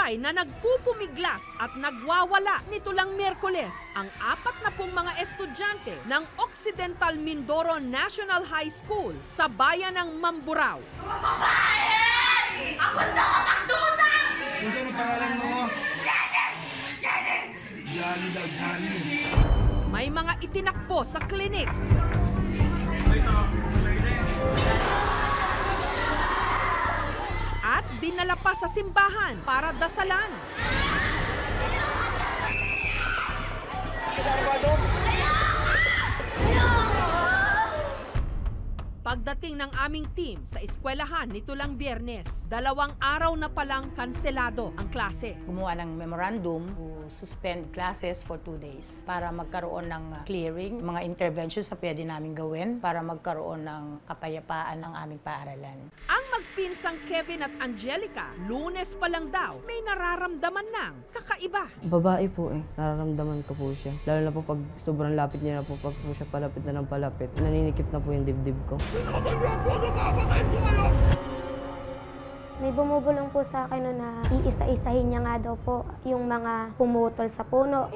barangay na nagpupumiglas at nagwawala nito lang Miyerkules ang 40 mga estudyante ng Occidental Mindoro National High School sa bayan ng Mamburao. Ako na kapagdusan! Kung saan ang pangalan mo? Jenny! Jenny! Johnny daw, Johnny. May mga itinakbo sa klinik. At dinala pa sa simbahan para dasalan. Pagdating ng aming team sa eskwelahan nito lang Biyernes, 2 araw na palang kanselado ang klase. Gumawa ng memorandum to suspend classes for 2 days para magkaroon ng clearing, mga interventions na pwede namin gawin para magkaroon ng kapayapaan ng aming paaralan. Ang magpinsang Kevin at Angelica, Lunes pa lang daw, may nararamdaman ng kakaiba. Babae po eh, nararamdaman ko po siya. Lalo na po pag sobrang lapit niya na po, pag po siya palapit na ng palapit, naninikip na po yung dibdib ko. May bumubulong po sa akin na iisa-isahin niya nga daw po yung mga pumutol sa puno.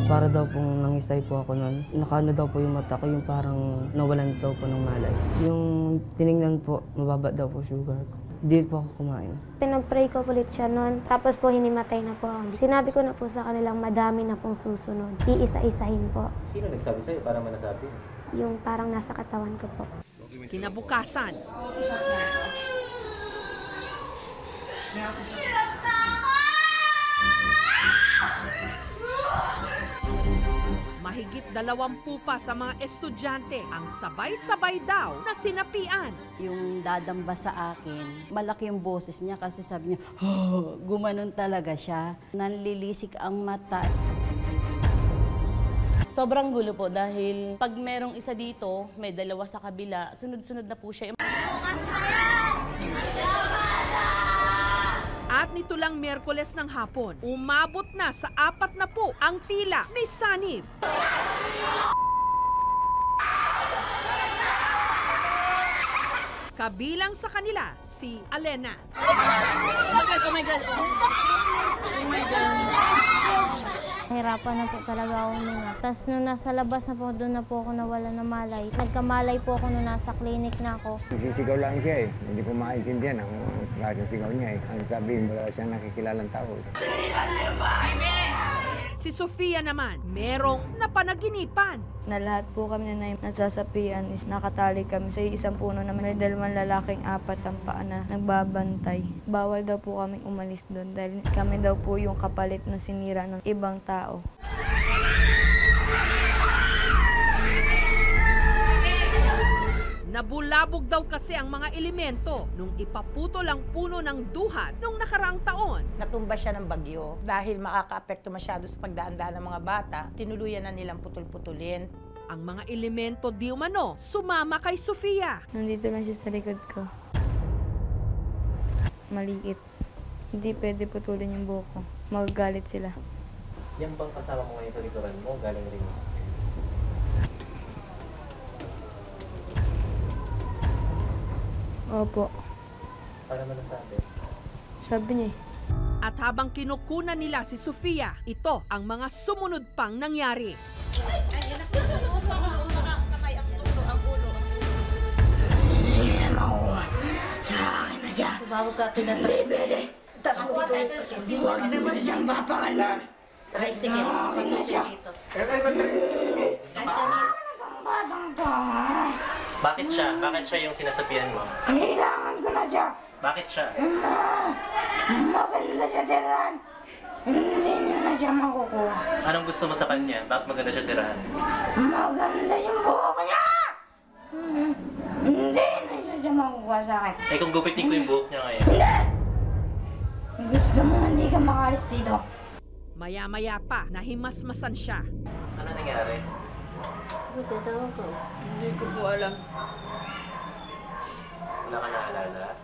Para daw pong nangisay po ako nun. Nakano daw po yung mata ko, yung parang nawalan daw po ng malay. Yung tinignan po, mababa daw po sugar ko. Hindi po ako kumain. Pinag-pray ko ulit siya noon, tapos po hinimatay na po ako. Sinabi ko na po sa kanilang madami na pong susunod. Iisa-isahin po. Sino nagsabi sa'yo para manasabi? Yung parang nasa katawan ko po. Kinabukasan, mahigit 20 pa sa mga estudyante ang sabay-sabay daw na sinapian. Yung dadamba sa akin, malaki yung boses niya kasi sabi niya, oh, gumanon talaga siya. Nanlilisik ang mata. Sobrang gulo po dahil pag merong isa dito, may 2 sa kabila, sunod-sunod na po siya. At nito lang Miyerkules ng hapon, umabot na sa 40 ang tila may sanib. Kabilang sa kanila, si Alena. Oh my God! Nahirapan na po talaga ako huminga. Tapos nung nasa labas na po, doon na po ako nawala ng malay. Nagkamalay po ako nung nasa clinic na ako. Nagsisigaw lang siya eh. Hindi ko maintindihan ang klaseng sigaw niya eh. Ang sabihin, wala siyang nakikilalang tao. Si Sofia naman, merong napanaginipan. Na lahat po kami na nasasapian is nakatali kami sa isang puno na may 2 lalaking 4 ang paa na nagbabantay. Bawal daw po kaming umalis doon dahil kami daw po yung kapalit na sinira ng ibang tao. Nabulabog daw kasi ang mga elemento nung ipaputol ang puno ng duhat nung nakaraang taon. Natumba siya ng bagyo dahil makaka-apekto masyado sa pagdaan-daan ng mga bata, tinuluyan na nilang putol-putulin. Ang mga elemento di umano sumama kay Sofia. Nandito lang siya sa likod ko. Maliit. Hindi pwede putulin yung buhok ko. Magagalit sila. Yan bang kasama mo ngayon sa likuran mo? Galing rin. Opo. Para manasabi? Sabi niya eh. At habang kinukunan nila si Sofia, ito ang mga sumunod pang nangyari. Tumawag ka tinatry. Hindi pwede. Huwag naman siyang papangalan. Ay, sige. Bakit siya? Bakit siya yung sinasabihan mo? Kailangan ko na siya. Bakit siya? Maganda siya tirahan. Hindi niya na siya makukuha. Anong gusto mo sa kanya? Bakit maganda siya tirahan? Maganda yung buhok niya! Hindi na siya makukuha sa akin. Eh kung gupitin ko yung buhok niya ngayon. Hindi! Gusto mo hindi ka makalis dito. Maya-maya pa, nahimasmasan siya. Ano nangyari? Hindi ko po alam. Wala ka naalala?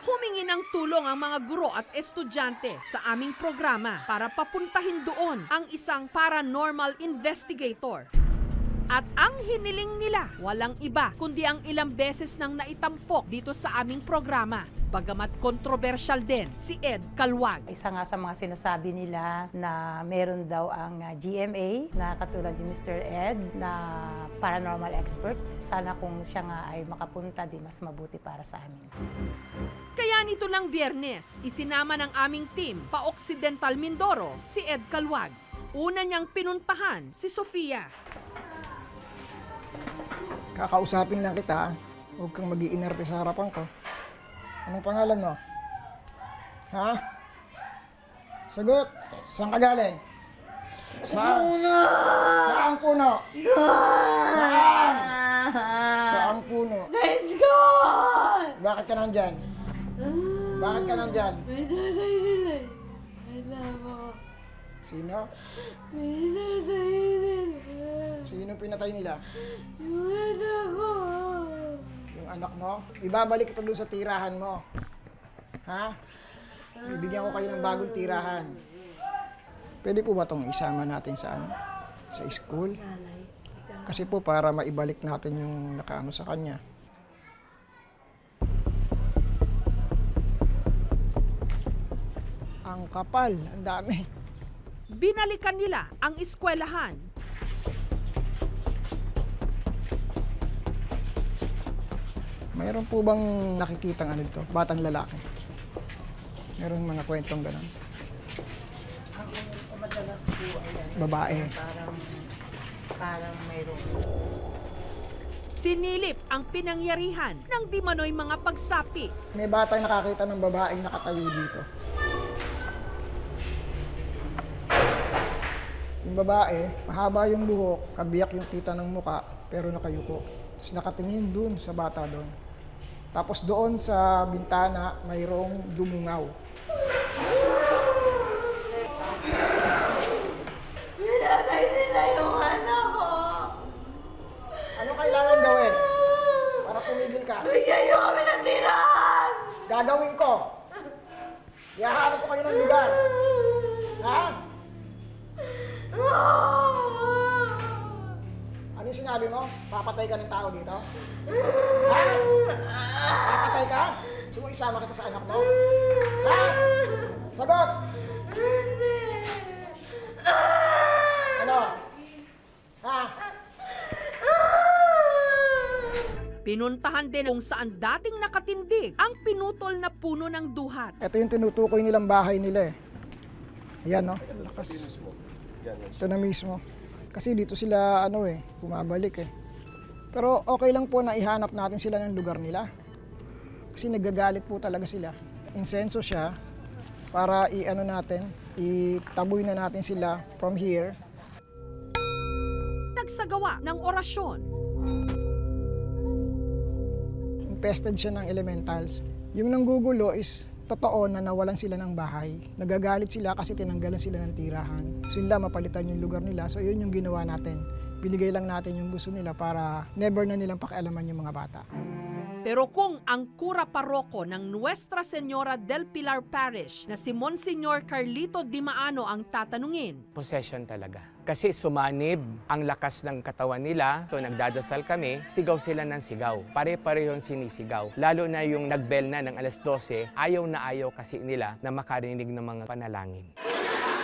Humingi ng tulong ang mga mga guro at estudyante sa aming programa para papuntahin doon ang isang paranormal investigator. At ang hiniling nila, walang iba kundi ang ilang beses nang naitampok dito sa aming programa. Bagamat kontrobersyal din si Ed Calwag. Isa nga sa mga sinasabi nila na meron daw ang GMA na katulad ni Mr. Ed na paranormal expert. Sana kung siya nga ay makapunta, di mas mabuti para sa amin. Kaya nito lang Biyernes, isinama ng aming team pa Occidental Mindoro si Ed Calwag. Una niyang pinuntahan si Sofia. Kakausapin lang kita, huwag kang mag-iinarte sa harapan ko. Anong pangalan mo? Ha? Sagot! Saan ka galing? Saan? Saan puno? Saan? Saan puno? Let's go! Bakit ka nandyan? Bakit ka nandyan? May tatay nila. Alam mo. Sino? May tatay nila. Sino pinatay nila? Yung anak ko. Yung anak mo? Ibabalik kita doon sa tirahan mo. Ha? Bibigyan ko kayo ng bagong tirahan. Pwede po ba itong isama natin sa sa school? Kasi po para maibalik natin yung nakaano sa kanya. Ang kapal, ang dami. Binalikan nila ang eskwelahan. Mayroon po bang nakikitang ano dito? Batang lalaki? Mayroon mga kwentong gano'n? Madalas po ayan. Babae. Parang mayroon. Sinilip ang pinangyarihan ng di manoy mga pagsapi. May batang nakakita ng babaeng nakatayo dito. Yung babae, mahaba yung buhok, kabiyak yung kita ng muka, pero nakayuko. Tapos nakatingin dun sa bata doon. Tapos doon sa bintana, mayroong dumungaw. Pinatay nila yung anak ko. Anong kailangan gawin? Para tumigil ka? Bigyan niyo kami ng tirahan. Gagawin ko. Ihahanap ko kayo ng lugar. Ha? Ano yung sinabi mo? Papatay ka ng tao dito? Ha? Papatay ka? Gusto mo isama kita sa anak mo? Ha? Sagot! Ano? Ha? Pinuntahan din kung saan dating nakatindig ang pinutol na puno ng duhat. Ito yung tinutukoy nilang bahay nila eh. Ayan no? Lakas. Ito na mismo. Kasi dito sila bumabalik eh. Pero okay lang po na ihanap natin sila ng lugar nila. Kasi nagagalit po talaga sila. Insenso siya para itaboy na natin sila from here. Nagsagawa ng orasyon. Infested siya ng elementals. Yung nanggugulo is totoo na nawalan sila ng bahay. Nagagalit sila kasi tinanggalan sila ng tirahan. Sila mapalitan yung lugar nila. So yun yung ginawa natin. Binigay lang natin yung gusto nila para never na nilang pakialaman yung mga bata. Pero kung ang kura paroko ng Nuestra Señora del Pilar Parish na si Monsignor Carlito Dimaano ang tatanungin. Possession talaga. Kasi sumanib ang lakas ng katawan nila. So nagdadasal kami, sigaw sila ng sigaw. Pare-parehong sinisigaw. Lalo na yung nagbell na ng alas 12, ayaw na ayaw kasi nila na makarinig ng mga panalangin.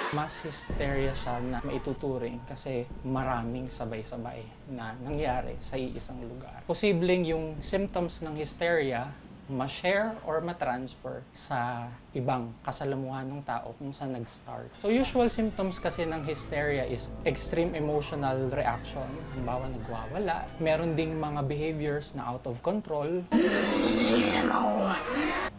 Mass hysteria siya na maituturing kasi maraming sabay-sabay na nangyari sa iisang lugar. Posibleng yung symptoms ng hysteria ma-share or ma-transfer sa ibang kasalamuhan ng tao kung saan nag-start. So usual symptoms kasi ng hysteria is extreme emotional reaction. Halimbawa, nagwawala. Meron ding mga behaviors na out of control.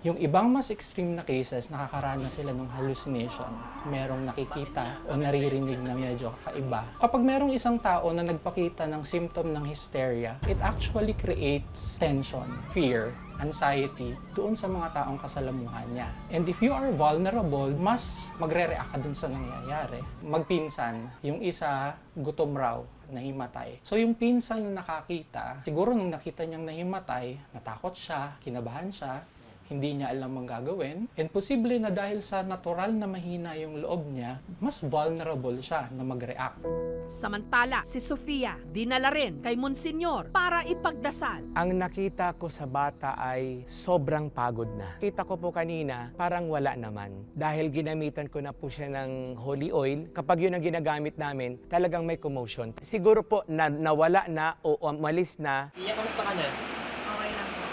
Yung ibang mas extreme na cases, nakakaranas sila ng hallucination. Merong nakikita o naririnig na medyo kakaiba. Kapag merong isang tao na nagpakita ng symptom ng hysteria, it actually creates tension, fear, anxiety doon sa mga taong kasalamuhan niya. And if you are vulnerable, mas magre-react ka dun sa nangyayari. Magpinsan, yung isa gutom raw, nahimatay. So yung pinsan na nakakita, siguro nung nakita niyang nahimatay, natakot siya, kinabahan siya, hindi niya alam ang gagawin. And posible na dahil sa natural na mahina yung loob niya, mas vulnerable siya na mag-react. Samantala, si Sofia dinala rin kay Monsignor para ipagdasal. Ang nakita ko sa bata ay sobrang pagod na. Kita ko po kanina, parang wala naman. Dahil ginamitan ko na po siya ng holy oil, kapag yun ang ginagamit namin, talagang may commotion. Siguro po na nawala na o umalis na. Iya, kamusta ka na? Okay lang po.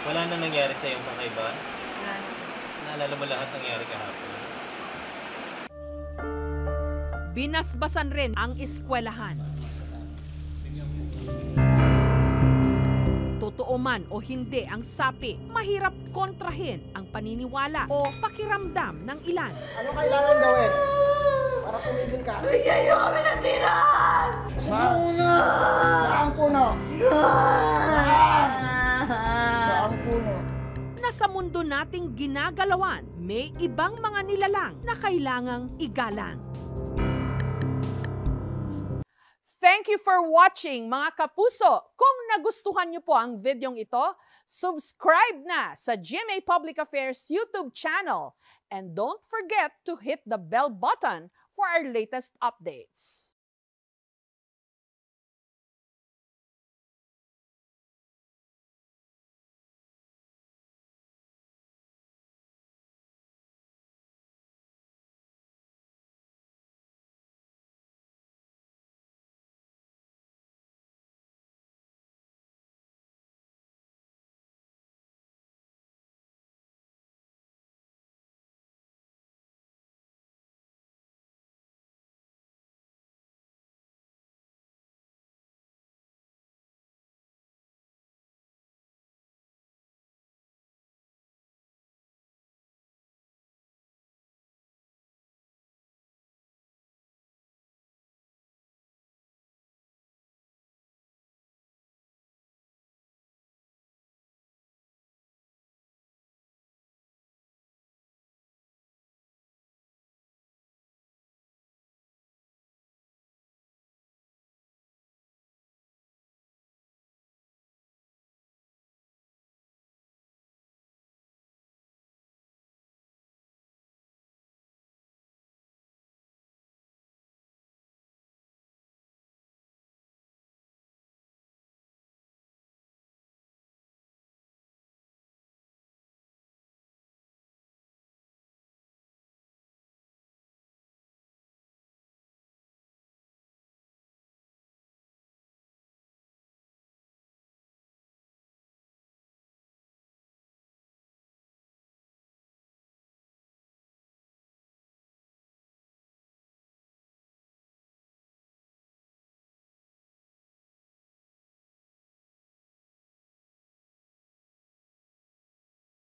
Wala na nangyari sa iyong kakaiba? Wala na. Naalala mo lahat nangyari kahapon? Binasbasan rin ang eskwelahan. Totoo man o hindi ang sapi, mahirap kontrahin ang paniniwala o pakiramdam ng ilan. Ano kailangan gawin para tumigil ka? Bigyan niyo kami ng tirahan! Saang puno? Saan? Saang puno? Na sa mundo nating ginagalawan, may ibang mga nilalang na kailangang igalang. Thank you for watching, mga kapuso. Kung nagustuhan niyo po ang videong ito, subscribe na sa GMA Public Affairs YouTube channel. And don't forget to hit the bell button for our latest updates.